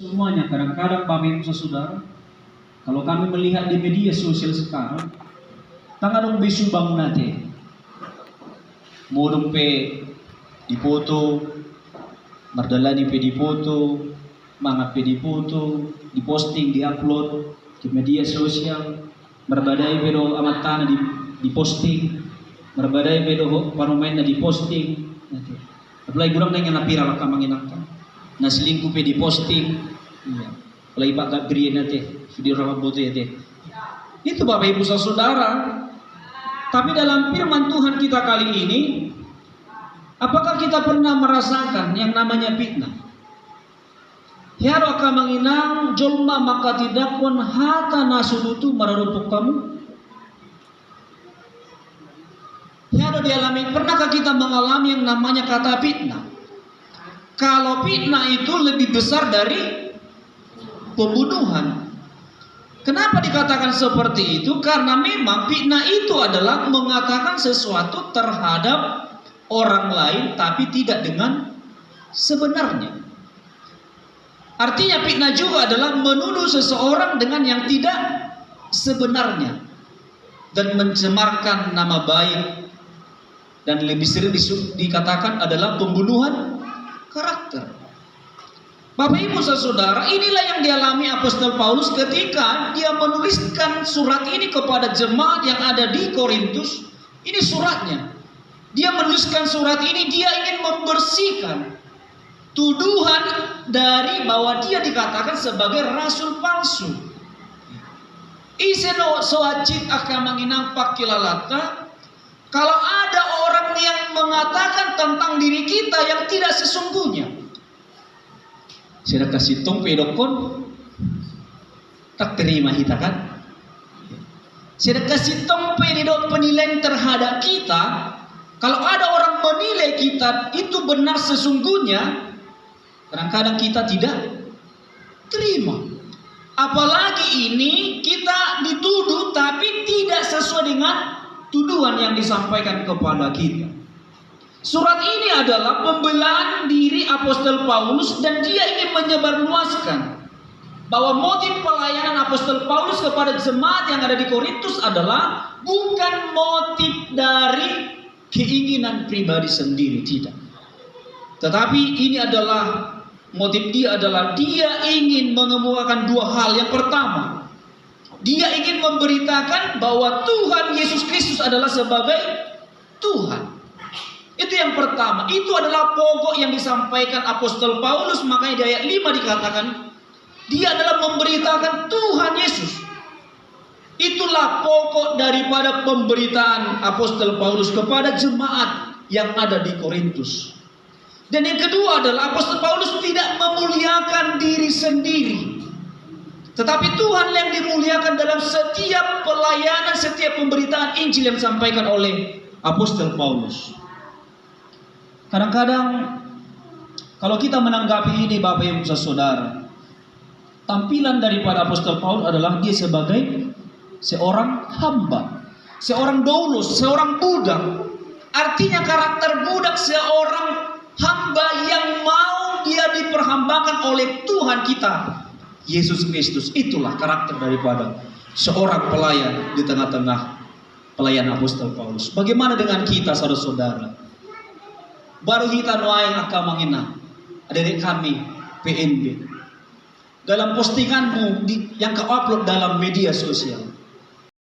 Semuanya kadang-kadang Bapak Ibu Saudara, kalau kami melihat di media sosial sekarang, tangan bisu bangun nate, modong pe dipoto, mardalani pe dipoto, mangat pe dipoto, diposting, diupload di media sosial, berbadai pedo amat tanah diposting, berbadai pedo panumain na diposting, apalagi kurang nanya napira laka manginangkan, na selingkuh pe diposting. Iya. Apalagi Pak Gabriel nanti video rambut ya deh. Itu Bapak Ibu Saudara. Tapi dalam firman Tuhan kita kali ini, apakah kita pernah merasakan yang namanya fitnah? Hiaro ka manginang jolma maka tidak pun hata nasudutu mararupuk kamu. Hiaro dialami, pernahkah kita mengalami yang namanya kata fitnah? Kalau fitnah itu lebih besar dari pembunuhan. Kenapa dikatakan seperti itu? Karena memang fitnah itu adalah mengatakan sesuatu terhadap orang lain tapi tidak dengan sebenarnya. Artinya fitnah juga adalah menuduh seseorang dengan yang tidak sebenarnya dan mencemarkan nama baik, dan lebih sering dikatakan adalah pembunuhan karakter. Bapak Ibu Saudara, inilah yang dialami Apostol Paulus ketika dia menuliskan surat ini kepada jemaat yang ada di Korintus. Ini suratnya. Dia menuliskan surat ini, dia ingin membersihkan tuduhan dari bahwa dia dikatakan sebagai rasul palsu. Iseno soacit akan menginang pakilalata. Kalau ada orang yang mengatakan tentang diri kita yang tidak sesungguhnya, saya kasih tong pedokon tak terima kita kan. Saya kasih tong pedok penilaian terhadap kita. Kalau ada orang menilai kita itu benar sesungguhnya, kadang-kadang kita tidak terima. Apalagi ini kita dituduh tapi tidak sesuai dengan tuduhan yang disampaikan kepada kita. Surat ini adalah pembelaan diri Apostol Paulus, dan dia ingin menyebarluaskan bahwa motif pelayanan Apostol Paulus kepada jemaat yang ada di Korintus adalah bukan motif dari keinginan pribadi sendiri, tidak. Tetapi ini adalah motif dia adalah dia ingin mengemukakan dua hal. Yang pertama, dia ingin memberitakan bahwa Tuhan Yesus Kristus adalah sebagai Tuhan. Itu yang pertama. Itu adalah pokok yang disampaikan Apostol Paulus. Makanya di ayat 5 dikatakan dia adalah memberitakan Tuhan Yesus. Itulah pokok daripada pemberitaan Apostol Paulus kepada jemaat yang ada di Korintus. Dan yang kedua adalah Apostol Paulus tidak memuliakan diri sendiri, tetapi Tuhan yang dimuliakan dalam setiap pelayanan, setiap pemberitaan Injil yang disampaikan oleh Apostol Paulus. Kadang-kadang kalau kita menanggapi ini Bapak Ibu Saudara, tampilan daripada Apostol Paulus adalah dia sebagai seorang hamba, seorang doulos, seorang budak. Artinya karakter budak, seorang hamba yang mau dia diperhambakan oleh Tuhan kita Yesus Kristus. Itulah karakter daripada seorang pelayan di tengah-tengah pelayan Apostol Paulus. Bagaimana dengan kita saudara-saudara? Baru kita nuaing akan mengina adik kami PNB. Dalam postinganmu yang kau upload dalam media sosial,